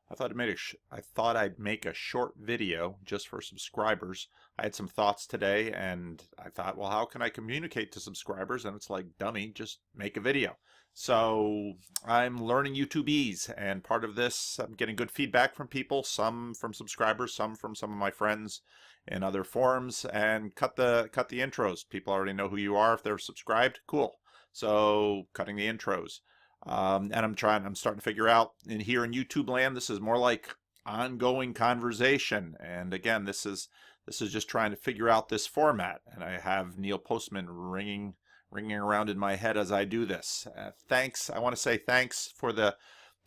I thought I'd make a short video just for subscribers. I had some thoughts today and I thought, well, how can I communicate to subscribers? And it's like, dummy, just make a video. So I'm learning YouTubeese, and part of this, I'm getting good feedback from people, some from subscribers, some from some of my friends in other forums, and cut the intros. People already know who you are if they're subscribed. Cool. So cutting the intros. And I'm starting to figure out here in YouTube land, this is more like ongoing conversation. And again, this is just trying to figure out this format. And I have Neil Postman ringing around in my head as I do this. Thanks. I want to say thanks for the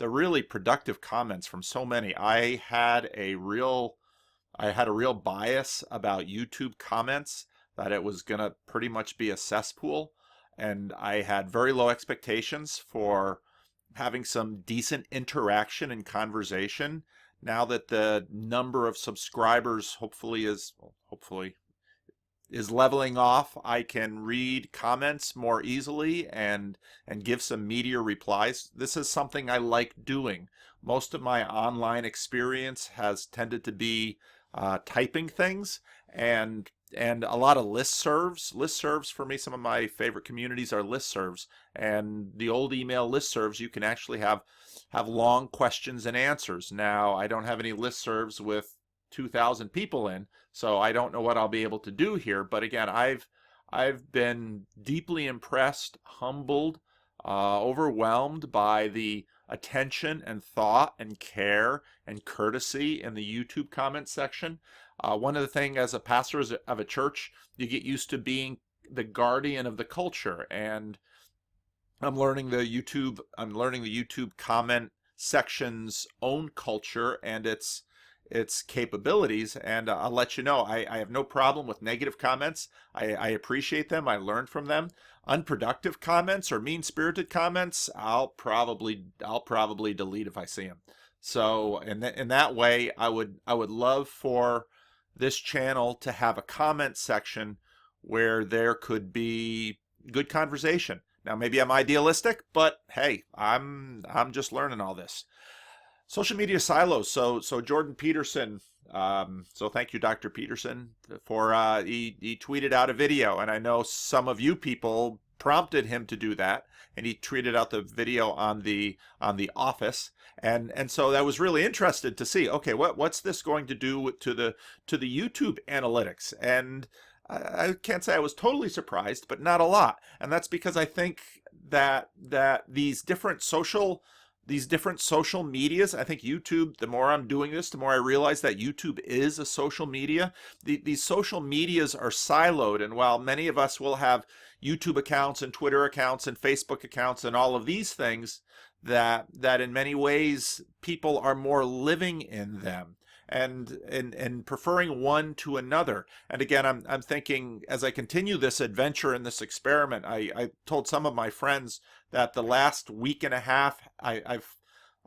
really productive comments from so many. I had a real bias about YouTube comments, that it was gonna pretty much be a cesspool, and I had very low expectations for having some decent interaction and conversation. Now that the number of subscribers hopefully is leveling off, I can read comments more easily and give some meatier replies. This is something I like doing. Most of my online experience has tended to be typing things and a lot of listservs. Listservs for me, some of my favorite communities are listservs. And the old email listservs, you can actually have long questions and answers. Now, I don't have any listservs with 2,000 people in, so I don't know what I'll be able to do here. But again, I've been deeply impressed, humbled, overwhelmed by the attention and thought and care and courtesy in the YouTube comment section. One of the things, as a pastor of a church, you get used to being the guardian of the culture, and I'm learning the YouTube comment section's own culture and its capabilities. And I'll let you know, I have no problem with negative comments. I appreciate them. I learn from them. Unproductive comments or mean-spirited comments, I'll probably delete if I see them. So in that way, I would love for this channel to have a comment section where there could be good conversation. Now, maybe I'm idealistic, but hey, I'm just learning all this. Social media silos. So Jordan Peterson. So thank you, Dr. Peterson, for he tweeted out a video, and I know some of you people prompted him to do that, and he tweeted out the video on the Office, and so I was really interested to see, okay, what's this going to do to the YouTube analytics? And I can't say I was totally surprised, but not a lot, and that's because I think that these different social medias, I think YouTube, the more I'm doing this, the more I realize that YouTube is a social media. These social medias are siloed, and while many of us will have YouTube accounts and Twitter accounts and Facebook accounts and all of these things, that in many ways people are more living in them and preferring one to another. And again, I'm thinking, as I continue this adventure and this experiment, I told some of my friends that the last week and a half, I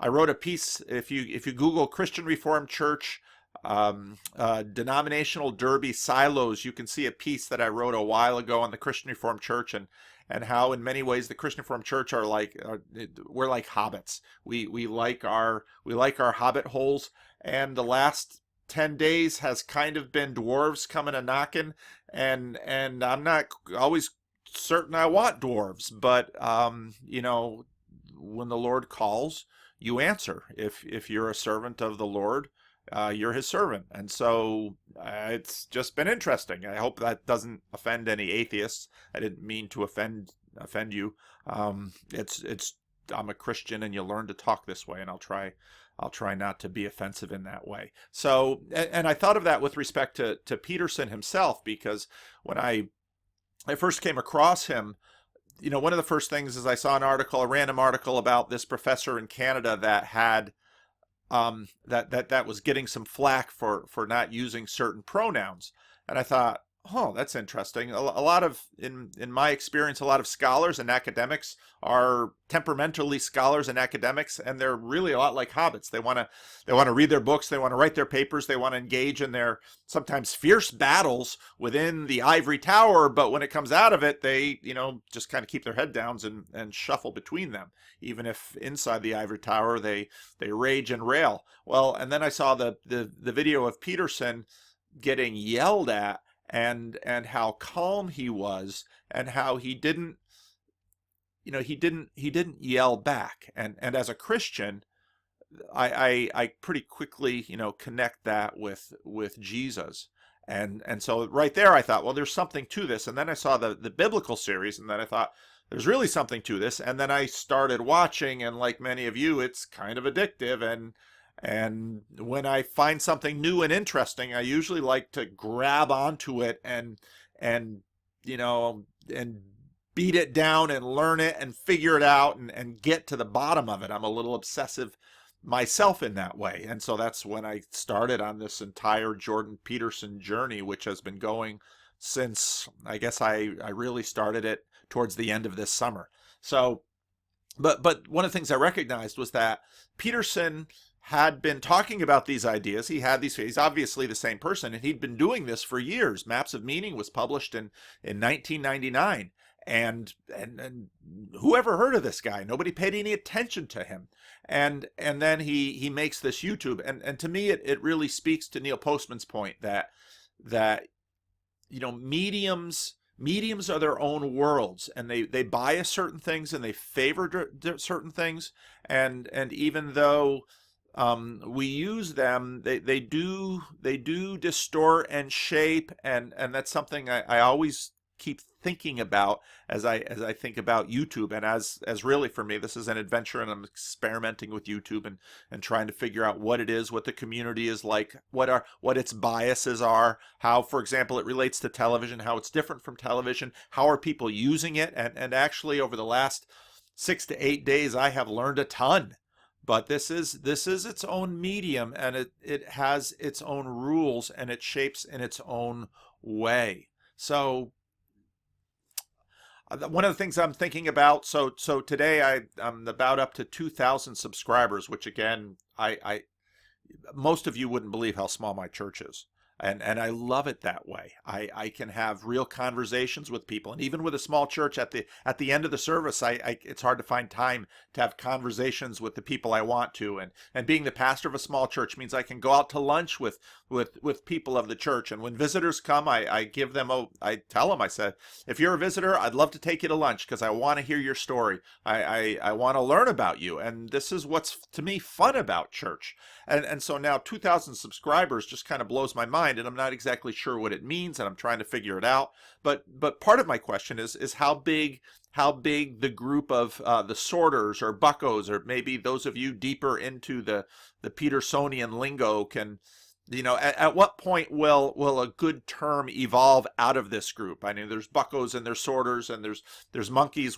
wrote a piece. If you Google Christian Reformed Church denominational derby silos, you can see a piece that I wrote a while ago on the Christian Reformed Church, and how in many ways the Christian Reformed Church we're like hobbits. We like our hobbit holes, and the last 10 days has kind of been dwarves coming a knocking, and I'm not always certain I want dwarves, but when the Lord calls, you answer. If you're a servant of the Lord, you're his servant. And so it's just been interesting. I hope that doesn't offend any atheists. I didn't mean to offend you. I'm a Christian, and you learn to talk this way, and I'll try not to be offensive in that way. So, and I thought of that with respect to Peterson himself, because when I first came across him, one of the first things is I saw a random article about this professor in Canada that had that was getting some flack for not using certain pronouns. And I thought, Oh, that's interesting. A lot of, in my experience, a lot of scholars and academics are temperamentally scholars and academics, and they're really a lot like hobbits. They want to read their books, they want to write their papers, they want to engage in their sometimes fierce battles within the ivory tower. But when it comes out of it, they, just kind of keep their head down and shuffle between them, even if inside the ivory tower they rage and rail. Well, and then I saw the video of Peterson getting yelled at, and how calm he was, and how he didn't yell back. And as a Christian, I pretty quickly connect that with Jesus. And so right there I thought, well, there's something to this. And then I saw the biblical series, and then I thought there's really something to this. And then I started watching, and like many of you, it's kind of addictive. And when I find something new and interesting, I usually like to grab onto it and and beat it down and learn it and figure it out and get to the bottom of it. I'm a little obsessive myself in that way. And so that's when I started on this entire Jordan Peterson journey, which has been going since, I guess I really started it towards the end of this summer. So, but one of the things I recognized was that Peterson had been talking about these ideas. He's obviously the same person, and he'd been doing this for years. Maps of Meaning was published in 1999. And whoever heard of this guy? Nobody paid any attention to him. And then he makes this YouTube. And to me, it really speaks to Neil Postman's point that mediums are their own worlds, and they bias certain things and they favor certain things. And even though we use them, they do distort and shape, and that's something I always keep thinking about as I think about YouTube. And as really, for me, this is an adventure, and I'm experimenting with YouTube and trying to figure out what it is, what the community is like, what its biases are, how, for example, it relates to television, how it's different from television, how are people using it. And actually, over the last 6 to 8 days, I have learned a ton. But this is its own medium, and it has its own rules, and it shapes in its own way. So one of the things I'm thinking about, so today I'm about up to 2,000 subscribers, which again, I most of you wouldn't believe how small my church is. And I love it that way. I can have real conversations with people, and even with a small church, at the end of the service, it's hard to find time to have conversations with the people I want to. And being the pastor of a small church means I can go out to lunch with people of the church. And when visitors come, I give them I tell them, I said, if you're a visitor, I'd love to take you to lunch because I want to hear your story. I want to learn about you. And this is what's, to me, fun about church. And so now 2,000 subscribers just kind of blows my mind, and I'm not exactly sure what it means, and I'm trying to figure it out. But part of my question is how big the group of the sorters or buckos, or maybe those of you deeper into the Petersonian lingo, can, at what point will a good term evolve out of this group? I mean, there's buckos and there's sorters, and there's monkeys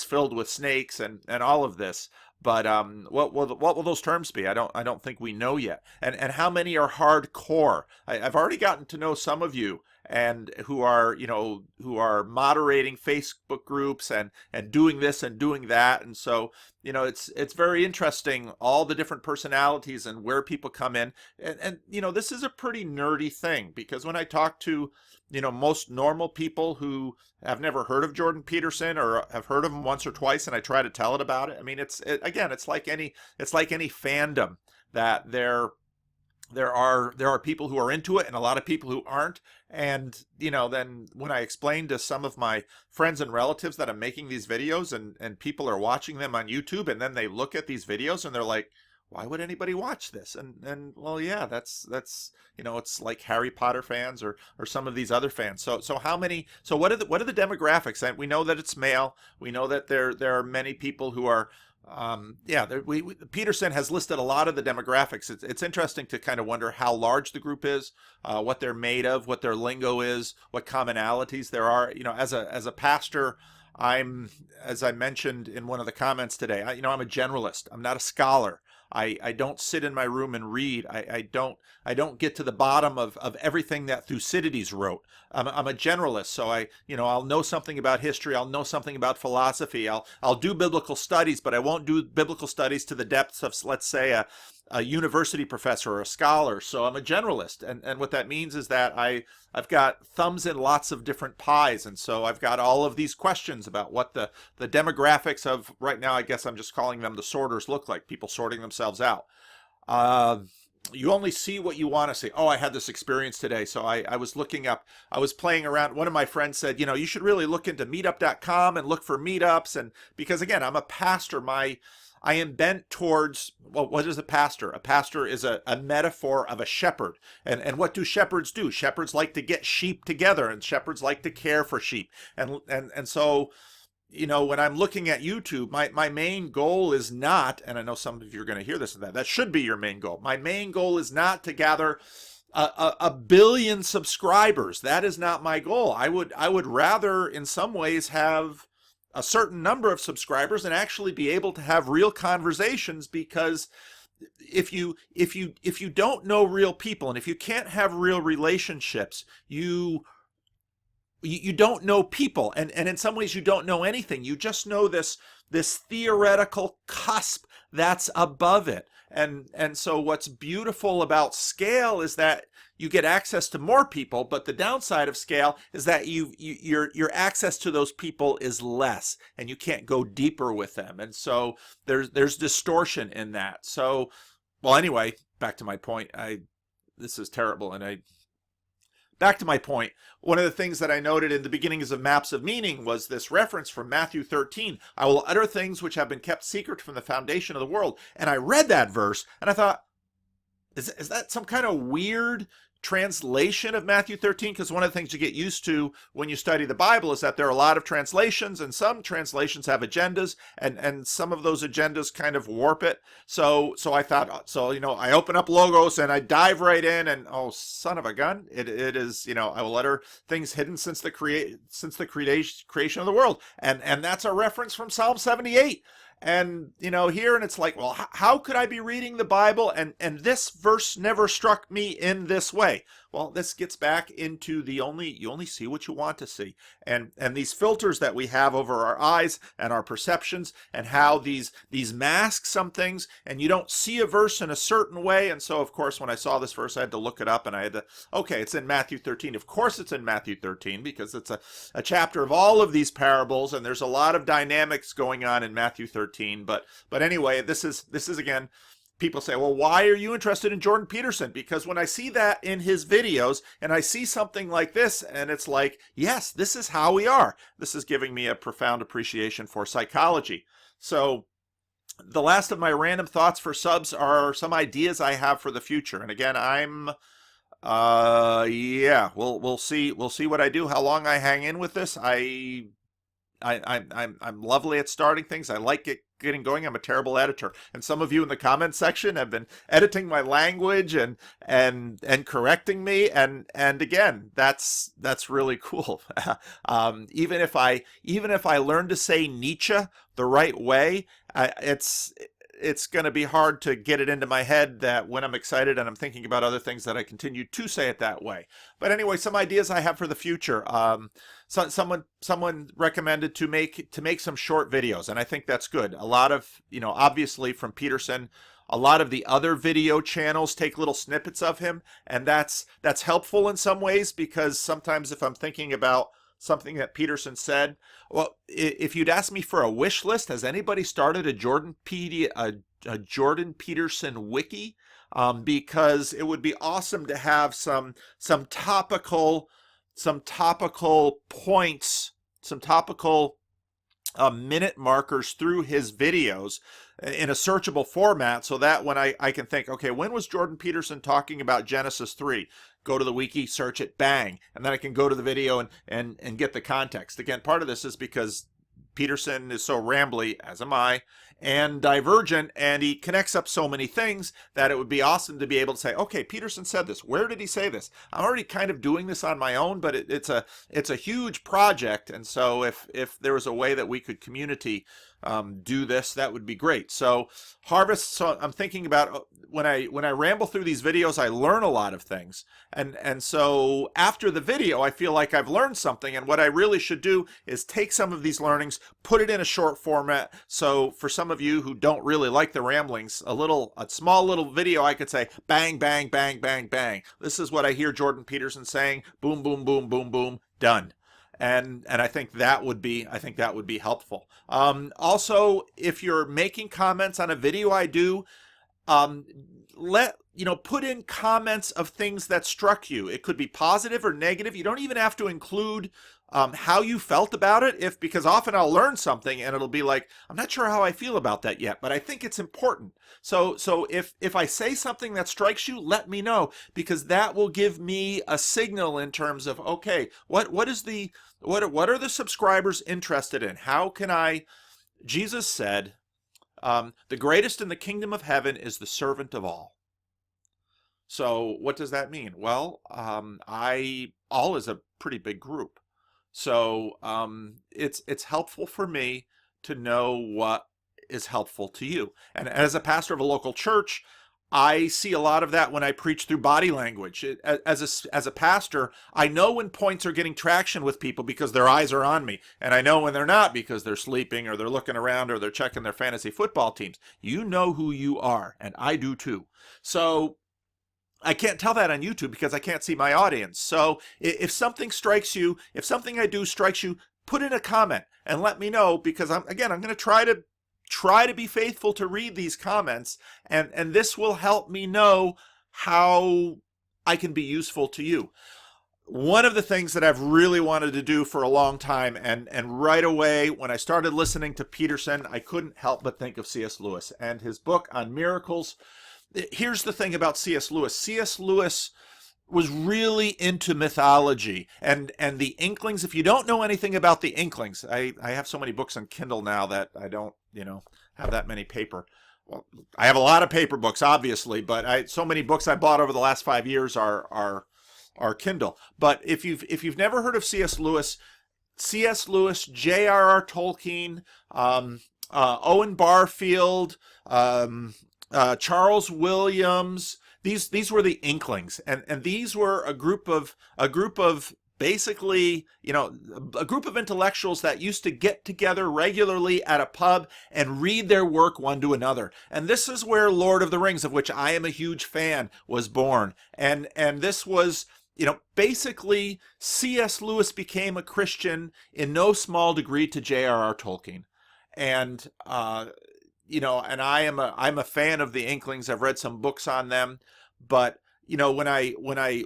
filled with snakes, and all of this. But what will those terms be? I don't think we know yet. And how many are hardcore? I've already gotten to know some of you, and who are moderating Facebook groups and doing this and doing that. And so it's very interesting, all the different personalities and where people come in. And this is a pretty nerdy thing, because when I talk to most normal people who have never heard of Jordan Peterson, or have heard of him once or twice, and I try to tell it about it. I mean, it's like any fandom, that there are people who are into it and a lot of people who aren't. And then when I explain to some of my friends and relatives that I'm making these videos, and people are watching them on YouTube, and then they look at these videos and they're like, why would anybody watch this? And well, yeah, that's it's like Harry Potter fans or some of these other fans. So what are the demographics? And we know that it's male. We know that there are many people who are Peterson has listed a lot of the demographics. It's interesting to kind of wonder how large the group is, what they're made of, what their lingo is, what commonalities there are. As a pastor, as I mentioned in one of the comments today, I'm a generalist. I'm not a scholar. I don't sit in my room and read. I don't get to the bottom of everything that Thucydides wrote. I'm a generalist, so I'll know something about history. I'll know something about philosophy. I'll do biblical studies, but I won't do biblical studies to the depths of, let's say, a university professor or a scholar. So I'm a generalist, and what that means is that I've got thumbs in lots of different pies, and so I've got all of these questions about what the demographics of, right now I guess I'm just calling them the sorters, look like, people sorting themselves out. You only see what you want to see. Oh, I had this experience today. So I was looking up, I was playing around. One of my friends said, you should really look into meetup.com and look for meetups. And because again, I'm a pastor, I am bent towards, well, what is a pastor? A pastor is a metaphor of a shepherd. And what do shepherds do? Shepherds like to get sheep together, and shepherds like to care for sheep. And so, when I'm looking at YouTube, my main goal is not, and I know some of you are going to hear this and that should be your main goal. My main goal is not to gather a billion subscribers. That is not my goal. I would rather, in some ways, have a certain number of subscribers and actually be able to have real conversations, because if you don't know real people, and if you can't have real relationships, you don't know people, and in some ways you don't know anything. You just know this theoretical cusp that's above it. And so what's beautiful about scale is that you get access to more people, but the downside of scale is that your access to those people is less, and you can't go deeper with them. And so there's distortion in that. So, well, anyway, back to my point. This is terrible, back to my point. One of the things that I noted in the beginnings of Maps of Meaning was this reference from Matthew 13. I will utter things which have been kept secret from the foundation of the world. And I read that verse and I thought, is that some kind of weird translation of Matthew 13? Because one of the things you get used to when you study the Bible is that there are a lot of translations, and some translations have agendas, and some of those agendas kind of warp it. So I thought, I open up Logos and I dive right in, and oh, son of a gun, it is, I will utter things hidden since the creation of the world, and that's a reference from Psalm 78. And, here, and it's like, well, how could I be reading the Bible and this verse never struck me in this way? Well, this gets back into you only see what you want to see. And these filters that we have over our eyes and our perceptions, and how these mask some things, and you don't see a verse in a certain way. And so, of course, when I saw this verse, I had to look it up, and I had to, okay, it's in Matthew 13. Of course it's in Matthew 13, because it's a chapter of all of these parables, and there's a lot of dynamics going on in Matthew 13. But anyway, this is again, people say, well, why are you interested in Jordan Peterson? Because when I see that in his videos and I see something like this, and it's like, yes, this is how we are. This is giving me a profound appreciation for psychology. So the last of my random thoughts for subs are some ideas I have for the future. And again, we'll see what I do, how long I hang in with this. I'm lovely at starting things. I like getting going. I'm a terrible editor, and some of you in the comment section have been editing my language and correcting me, and again, that's really cool. Even if I learn to say Nietzsche the right way, it's going to be hard to get it into my head that when I'm excited and I'm thinking about other things, that I continue to say it that way. But anyway, some ideas I have for the future. Someone recommended to make some short videos, and I think that's good. A lot of, obviously from Peterson, a lot of the other video channels take little snippets of him, and that's helpful in some ways, because sometimes if I'm thinking about something that Peterson said, well, if you'd ask me for a wish list, has anybody started a Jordan Peterson wiki? Because it would be awesome to have some topical points, some topical minute markers through his videos in a searchable format, so that when I can think, okay, when was Jordan Peterson talking about Genesis 3? Go to the wiki, search it, bang, and then I can go to the video and get the context. Again, part of this is because Peterson is so rambly, as am I, and divergent, and he connects up so many things that it would be awesome to be able to say, okay, Peterson said this. Where did he say this? I'm already kind of doing this on my own, but it's a huge project, and so if there was a way that we could do this, that would be great. So Harvest, so I'm thinking about when I ramble through these videos, I learn a lot of things. And so after the video, I feel like I've learned something. And what I really should do is take some of these learnings, put it in a short format. So for some of you who don't really like the ramblings, a small little video, I could say, bang, bang, bang, bang, bang. This is what I hear Jordan Peterson saying. Boom, boom, boom, boom, boom, done. And I think that would be helpful. Also, if you're making comments on a video I do, put in comments of things that struck you. It could be positive or negative. You don't even have to include how you felt about it, because often I'll learn something and it'll be like, I'm not sure how I feel about that yet, but I think it's important. So if I say something that strikes you, let me know, because that will give me a signal in terms of, okay, what are the subscribers interested in? How can I? Jesus said, the greatest in the kingdom of heaven is the servant of all. So what does that mean? Well, all is a pretty big group. So it's helpful for me to know what is helpful to you. And as a pastor of a local church, I see a lot of that when I preach through body language. As a pastor, I know when points are getting traction with people because their eyes are on me. And I know when they're not because they're sleeping or they're looking around or they're checking their fantasy football teams. You know who you are, and I do too. So I can't tell that on YouTube because I can't see my audience. So if something strikes you, if something I do strikes you, put in a comment and let me know, because I'm going to try to be faithful to read these comments, and this will help me know how I can be useful to you. One of the things that I've really wanted to do for a long time, and right away when I started listening to Peterson, I couldn't help but think of C.S. Lewis and his book on miracles. Here's the thing about C.S. Lewis. C.S. Lewis was really into mythology and the Inklings. If you don't know anything about the Inklings, I have so many books on Kindle now that I don't, have that many paper. Well, I have a lot of paper books, obviously, but so many books I bought over the last 5 years are Kindle. But if you've never heard of C.S. Lewis, J.R.R. Tolkien, Owen Barfield, Charles Williams, these were the Inklings, and these were a group of basically, a group of intellectuals that used to get together regularly at a pub and read their work one to another. And this is where Lord of the Rings, of which I am a huge fan, was born. And this was, basically C.S. Lewis became a Christian in no small degree to J.R.R. Tolkien. And and I'm a fan of the Inklings. I've read some books on them, but when I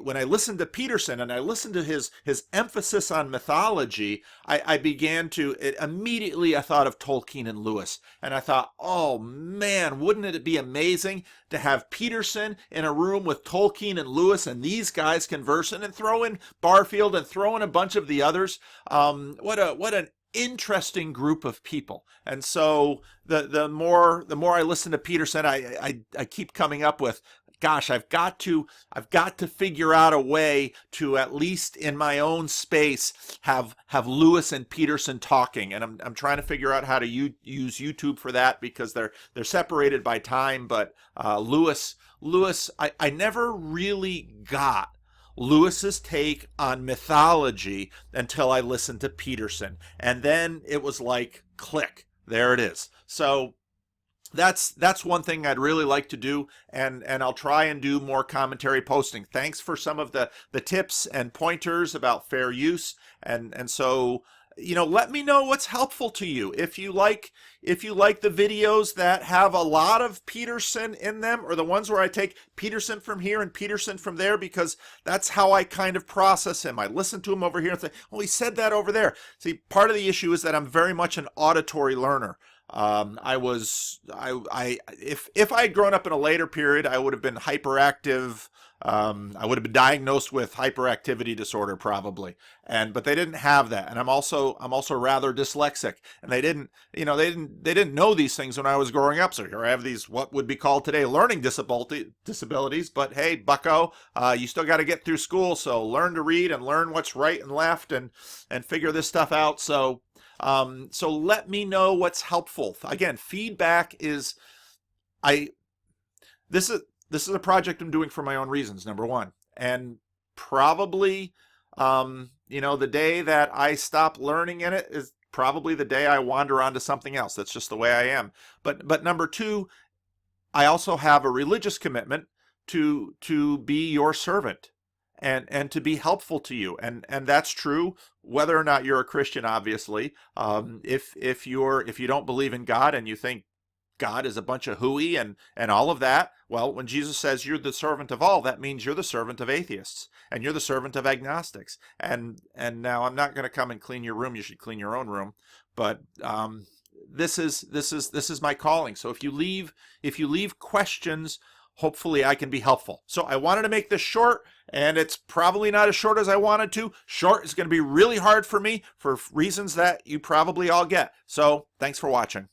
listened to Peterson and I listened to his emphasis on mythology, I began to immediately I thought of Tolkien and Lewis, and I thought, oh man, wouldn't it be amazing to have Peterson in a room with Tolkien and Lewis and these guys conversing, and throw in Barfield and throw in a bunch of the others. What an interesting group of people. And so the more I listen to Peterson, I keep coming up with, gosh, I've got to figure out a way to, at least in my own space, have Lewis and Peterson talking. And I'm trying to figure out how to use YouTube for that, because they're separated by time. But Lewis, I never really got Lewis's take on mythology until I listened to Peterson, and then it was like, click, there it is. So that's one thing I'd really like to do, and I'll try and do more commentary posting. Thanks for some of the tips and pointers about fair use, and so let me know what's helpful to you. If you like the videos that have a lot of Peterson in them, or the ones where I take Peterson from here and Peterson from there, because that's how I kind of process him. I listen to him over here and say, oh, he said that over there. See, part of the issue is that I'm very much an auditory learner. If I had grown up in a later period, I would have been hyperactive. I would have been diagnosed with hyperactivity disorder probably, but they didn't have that. And I'm also rather dyslexic, and they didn't know these things when I was growing up. So here I have these, what would be called today, learning disabilities. But hey, bucko, you still got to get through school. So learn to read and learn what's right and left, and figure this stuff out. So So let me know what's helpful. Again, feedback is I this is a project I'm doing for my own reasons, number one. And probably the day that I stop learning in it is probably the day I wander onto something else. That's just the way I am. But number two, I also have a religious commitment to be your servant and to be helpful to you. And that's true whether or not you're a Christian, obviously. If you don't believe in God and you think God is a bunch of hooey and all of that, well, when Jesus says you're the servant of all, that means you're the servant of atheists and you're the servant of agnostics. And now I'm not going to come and clean your room. You should clean your own room. But this is my calling. So if you leave questions, hopefully I can be helpful. So I wanted to make this short, and it's probably not as short as I wanted to. Short is going to be really hard for me for reasons that you probably all get. So thanks for watching.